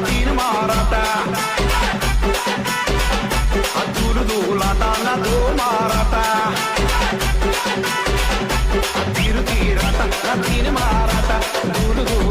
तीन माराता दूर दूलाता ना दो माराता तीर तीराता तीन माराता दूर दूर